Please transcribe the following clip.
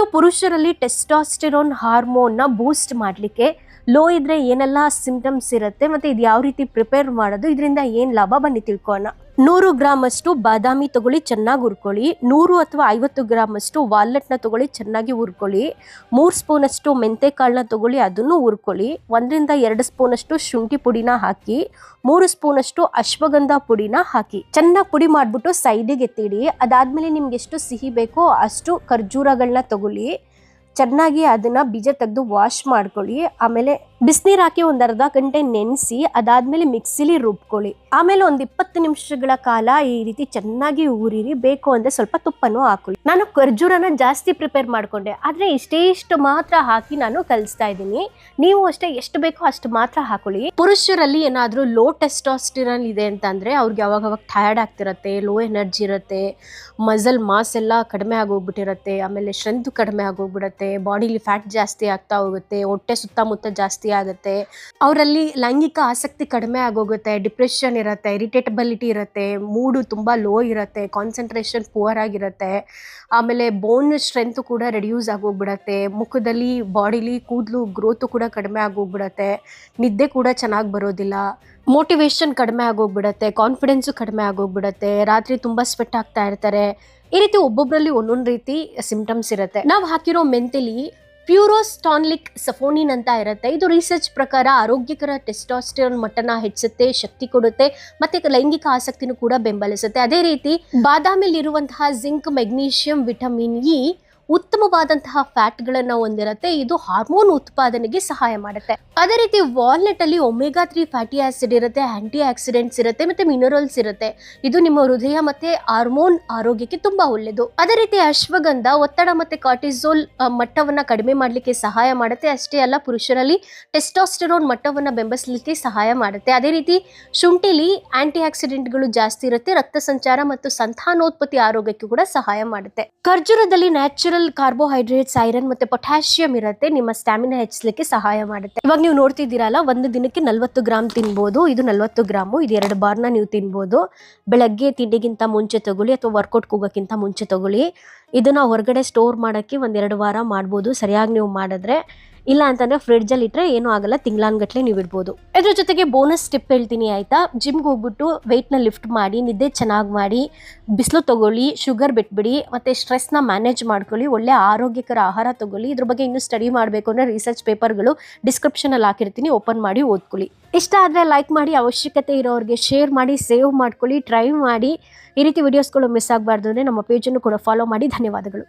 ಇದು ಪುರುಷರಲ್ಲಿ ಟೆಸ್ಟಾಸ್ಟೆರೋನ್ ಹಾರ್ಮೋನ್ನ ಬೂಸ್ಟ್ ಮಾಡಲಿಕ್ಕೆ. ಲೋ ಇದ್ರೆ ಏನೆಲ್ಲ ಸಿಂಪ್ಟಮ್ಸ್ ಇರುತ್ತೆ ಮತ್ತು ಇದು ಯಾವ ರೀತಿ ಪ್ರಿಪೇರ್ ಮಾಡೋದು, ಇದರಿಂದ ಏನು ಲಾಭ ಬನ್ನಿ ತಿಳ್ಕೊಳ್ಳೋಣ. 100 ಗ್ರಾಮ್ ಅಷ್ಟು ಬಾದಾಮಿ ತಗೊಳ್ಳಿ, ಚೆನ್ನಾಗಿ ಹುರ್ಕೊಳ್ಳಿ. 100 ಅಥವಾ 50 ಗ್ರಾಮ್ ಅಷ್ಟು ವಾಲ್ನಟ್ನ ತಗೊಳ್ಳಿ, ಚೆನ್ನಾಗಿ ಹುರ್ಕೊಳ್ಳಿ. 3 ಸ್ಪೂನ್ ಅಷ್ಟು ಮೆಂತೆ ಕಾಳನ್ನ ತಗೊಳ್ಳಿ, ಅದನ್ನು ಹುರ್ಕೊಳ್ಳಿ. 1 ರಿಂದ 2 ಸ್ಪೂನ್ ಅಷ್ಟು ಶುಂಠಿ ಪುಡಿನ ಹಾಕಿ, 3 ಸ್ಪೂನ್ ಅಷ್ಟು ಅಶ್ವಗಂಧ ಪುಡಿನ ಹಾಕಿ ಚೆನ್ನಾಗಿ ಪುಡಿ ಮಾಡಿಬಿಟ್ಟು ಸೈಡಿಗೆ ಎತ್ತಿಡಿ. ಅದಾದ್ಮೇಲೆ ನಿಮ್ಗೆ ಎಷ್ಟು ಸಿಹಿ ಬೇಕೋ ಅಷ್ಟು ಖರ್ಜೂರಗಳನ್ನ ತಗೊಳ್ಳಿ, ಚೆನ್ನಾಗಿ ಅದನ್ನ ಬೀಜ ತೆಗೆದು ವಾಶ್ ಮಾಡ್ಕೊಳ್ಳಿ. ಆಮೇಲೆ ಬಿಸಿನೀರು ಹಾಕಿ ಒಂದು ಅರ್ಧ ಗಂಟೆ ನೆನೆಸಿ ಅದಾದ್ಮೇಲೆ ಮಿಕ್ಸಿಲಿ ರುಬ್ಕೊಳ್ಳಿ. ಆಮೇಲೆ ಒಂದು 20 ನಿಮಿಷಗಳ ಕಾಲ ಈ ರೀತಿ ಚೆನ್ನಾಗಿ ಊರಿರಿ. ಬೇಕು ಅಂದ್ರೆ ಸ್ವಲ್ಪ ತುಪ್ಪನೂ ಹಾಕೊಳ್ಳಿ. ನಾನು ಖರ್ಜೂರನ ಜಾಸ್ತಿ ಪ್ರಿಪೇರ್ ಮಾಡ್ಕೊಂಡೆ, ಆದ್ರೆ ಇಷ್ಟು ಮಾತ್ರ ಹಾಕಿ ನಾನು ಕಲಿಸ್ತಾ ಇದ್ದೀನಿ. ನೀವು ಅಷ್ಟೇ ಎಷ್ಟು ಬೇಕೋ ಅಷ್ಟು ಮಾತ್ರ ಹಾಕೊಳ್ಳಿ. ಪುರುಷರಲ್ಲಿ ಏನಾದ್ರೂ ಲೋ ಟೆಸ್ಟಾಸ್ಟೆರಾನ್ ಇದೆ ಅಂತಂದ್ರೆ ಅವ್ರಿಗೆ ಅವಾಗ ಟಯರ್ಡ್ ಆಗ್ತಿರತ್ತೆ, ಲೋ ಎನರ್ಜಿ ಇರುತ್ತೆ, ಮಸಲ್ ಮಾಸ್ ಎಲ್ಲ ಕಡಿಮೆ ಆಗೋಗ್ಬಿಟ್ಟಿರತ್ತೆ, ಆಮೇಲೆ ಸ್ಟ್ರೆಂತ್ ಕಡಿಮೆ ಆಗೋಗ್ಬಿಡುತ್ತೆ, ಬಾಡಿಲಿ ಫ್ಯಾಟ್ ಜಾಸ್ತಿ ಆಗ್ತಾ ಹೋಗುತ್ತೆ, ಹೊಟ್ಟೆ ಸುತ್ತಮುತ್ತ ಜಾಸ್ತಿ ಆಗುತ್ತೆ, ಅವರಲ್ಲಿ ಲೈಂಗಿಕ ಆಸಕ್ತಿ ಕಡಿಮೆ ಆಗೋಗುತ್ತೆ, ಡಿಪ್ರೆಷನ್ ಇರುತ್ತೆ, ಇರಿಟೇಟಬಿಲಿಟಿ ಇರುತ್ತೆ, ಮೂಡು ತುಂಬಾ ಲೋ ಇರುತ್ತೆ, ಕಾನ್ಸಂಟ್ರೇಷನ್ ಪುವರ್ ಆಗಿರುತ್ತೆ, ಆಮೇಲೆ ಬೋನ್ ಸ್ಟ್ರೆಂತ್ ಕೂಡ ರೆಡ್ಯೂಸ್ ಆಗೋಗ್ಬಿಡತ್ತೆ, ಮುಖದಲ್ಲಿ ಬಾಡಿಲಿ ಕೂದಲು ಗ್ರೋತು ಕೂಡ ಕಡಿಮೆ ಆಗೋಗ್ಬಿಡತ್ತೆ, ನಿದ್ದೆ ಕೂಡ ಚೆನ್ನಾಗಿ ಬರೋದಿಲ್ಲ, ಮೋಟಿವೇಶನ್ ಕಡಿಮೆ ಆಗೋಗ್ಬಿಡತ್ತೆ, ಕಾನ್ಫಿಡೆನ್ಸು ಕಡಿಮೆ ಆಗೋಗ್ಬಿಡತ್ತೆ, ರಾತ್ರಿ ತುಂಬಾ ಸ್ವೆಟ್ ಆಗ್ತಾ ಇರ್ತಾರೆ. ಈ ರೀತಿ ಒಬ್ಬೊಬ್ಬರಲ್ಲಿ ಒಂದೊಂದು ರೀತಿ ಸಿಂಪ್ಟಮ್ಸ್ ಇರುತ್ತೆ. ನಾವು ಹಾಕಿರೋ ಮೆಂತೆಲಿ ಪ್ಯೂರೋಸ್ಟಾನ್ಲಿಕ್ ಸಫೋನಿನ್ ಅಂತ ಇರುತ್ತೆ. ಇದು ರಿಸರ್ಚ್ ಪ್ರಕಾರ ಆರೋಗ್ಯಕರ ಟೆಸ್ಟಾಸ್ಟೆರಾನ್ ಮಟ್ಟನ ಹೆಚ್ಚುತ್ತೆ, ಶಕ್ತಿ ಕೊಡುತ್ತೆ, ಮತ್ತೆ ಲೈಂಗಿಕ ಆಸಕ್ತಿನೂ ಕೂಡ ಬೆಂಬಲಿಸುತ್ತೆ. ಅದೇ ರೀತಿ ಬಾದಾಮಿಲಿರುವಂತಹ ಜಿಂಕ್, ಮೆಗ್ನೀಷಿಯಂ, ವಿಟಮಿನ್ ಇ ಉತ್ತಮವಾದಂತಹ ಫ್ಯಾಟ್ಗಳನ್ನು ಹೊಂದಿರುತ್ತೆ. ಇದು ಹಾರ್ಮೋನ್ ಉತ್ಪಾದನೆಗೆ ಸಹಾಯ ಮಾಡುತ್ತೆ. ಅದೇ ರೀತಿ ವಾಲ್ನಟ್ ಅಲ್ಲಿ ಒಮೆಗಾ 3 ಫ್ಯಾಟಿ ಆಸಿಡ್ ಇರುತ್ತೆ, ಆಂಟಿ ಆಕ್ಸಿಡೆಂಟ್ಸ್ ಇರುತ್ತೆ, ಮತ್ತೆ ಮಿನರಲ್ಸ್ ಇರುತ್ತೆ. ಇದು ನಿಮ್ಮ ಹೃದಯ ಮತ್ತೆ ಹಾರ್ಮೋನ್ ಆರೋಗ್ಯಕ್ಕೆ ತುಂಬಾ ಒಳ್ಳೆಯದು. ಅದೇ ರೀತಿ ಅಶ್ವಗಂಧ ಒತ್ತಡ ಮತ್ತೆ ಕಾರ್ಟಿಸೋಲ್ ಮಟ್ಟವನ್ನ ಕಡಿಮೆ ಮಾಡಲಿಕ್ಕೆ ಸಹಾಯ ಮಾಡುತ್ತೆ. ಅಷ್ಟೇ ಅಲ್ಲ, ಪುರುಷರಲ್ಲಿ ಟೆಸ್ಟಾಸ್ಟೆರೋನ್ ಮಟ್ಟವನ್ನ ಬೆಂಬಲಿಸಲಿಕ್ಕೆ ಸಹಾಯ ಮಾಡುತ್ತೆ. ಅದೇ ರೀತಿ ಶುಂಠಿಲಿ ಆಂಟಿ ಆಕ್ಸಿಡೆಂಟ್ಗಳು ಜಾಸ್ತಿ ಇರುತ್ತೆ, ರಕ್ತ ಸಂಚಾರ ಮತ್ತು ಸಂತಾನೋತ್ಪತ್ತಿ ಆರೋಗ್ಯಕ್ಕೆ ಕೂಡ ಸಹಾಯ ಮಾಡುತ್ತೆ. ಖರ್ಜೂರದಲ್ಲಿ ನ್ಯಾಚುರಲ್ ಕಾರ್ಬೋಹೈಡ್ರೇಟ್ಸ್, ಐರನ್ ಮತ್ತೆ ಪೊಟ್ಯಾಷಿಯಂ ಇರುತ್ತೆ, ನಿಮ್ಮ ಸ್ಟಾಮಿನಾ ಹೆಚ್ಚಲಿಕ್ಕೆ ಸಹಾಯ ಮಾಡುತ್ತೆ. ಇವಾಗ ನೀವು ನೋಡ್ತಿದ್ದೀರಲ್ಲ, ಒಂದು ದಿನಕ್ಕೆ 40 ಗ್ರಾಮ್ ತಿನ್ಬೋದು. ಇದು 40 ಗ್ರಾಮು, ಇದು 2 ಬಾರ್ನ ನೀವು ತಿನ್ಬೋದು. ಬೆಳಗ್ಗೆ ತಿಂಡಿಗಿಂತ ಮುಂಚೆ ತಗೊಳ್ಳಿ ಅಥವಾ ವರ್ಕೌಟ್ ಹೋಗೋಕ್ಕಿಂತ ಮುಂಚೆ ತಗೊಳ್ಳಿ. ಇದನ್ನ ಹೊರಗಡೆ ಸ್ಟೋರ್ ಮಾಡೋಕ್ಕೆ 1-2 ವಾರ ಮಾಡ್ಬೋದು ಸರಿಯಾಗಿ ನೀವು ಮಾಡಿದ್ರೆ. ಇಲ್ಲ ಅಂತಂದ್ರೆ ಫ್ರಿಡ್ಜಲ್ಲಿ ಇಟ್ಟರೆ ಏನೂ ಆಗಲ್ಲ, ತಿಂಗಳಾನ್ಗಟ್ಲೆ ನೀವು ಇಡ್ಬೋದು. ಇದ್ರ ಜೊತೆಗೆ ಬೋನಸ್ ಟಿಪ್ ಹೇಳ್ತೀನಿ ಆಯ್ತಾ. ಜಿಮ್ಗೆ ಹೋಗ್ಬಿಟ್ಟು ವೆಯ್ಟ್ನ ಲಿಫ್ಟ್ ಮಾಡಿ, ನಿದ್ದೆ ಚೆನ್ನಾಗಿ ಮಾಡಿ, ಬಿಸಿಲು ತಗೊಳ್ಳಿ, ಶುಗರ್ ಬಿಟ್ಬಿಡಿ, ಮತ್ತು ಸ್ಟ್ರೆಸ್ನ ಮ್ಯಾನೇಜ್ ಮಾಡ್ಕೊಳ್ಳಿ, ಒಳ್ಳೆ ಆರೋಗ್ಯಕರ ಆಹಾರ ತಗೊಳ್ಳಿ. ಇದ್ರ ಬಗ್ಗೆ ಇನ್ನೂ ಸ್ಟಡಿ ಮಾಡಬೇಕು ಅಂದರೆ ರಿಸರ್ಚ್ ಪೇಪರ್ಗಳು ಡಿಸ್ಕ್ರಿಪ್ಷನಲ್ಲಿ ಹಾಕಿರ್ತೀನಿ, ಓಪನ್ ಮಾಡಿ ಓದ್ಕೊಳ್ಳಿ. ಇಷ್ಟ ಆದರೆ ಲೈಕ್ ಮಾಡಿ, ಅವಶ್ಯಕತೆ ಇರೋರಿಗೆ ಶೇರ್ ಮಾಡಿ, ಸೇವ್ ಮಾಡ್ಕೊಳ್ಳಿ, ಟ್ರೈ ಮಾಡಿ. ಈ ರೀತಿ ವಿಡಿಯೋಸ್ಗಳು ಮಿಸ್ ಆಗಬಾರ್ದು ಅಂದರೆ ನಮ್ಮ ಪೇಜನ್ನು ಕೂಡ ಫಾಲೋ ಮಾಡಿ. ಧನ್ಯವಾದಗಳು.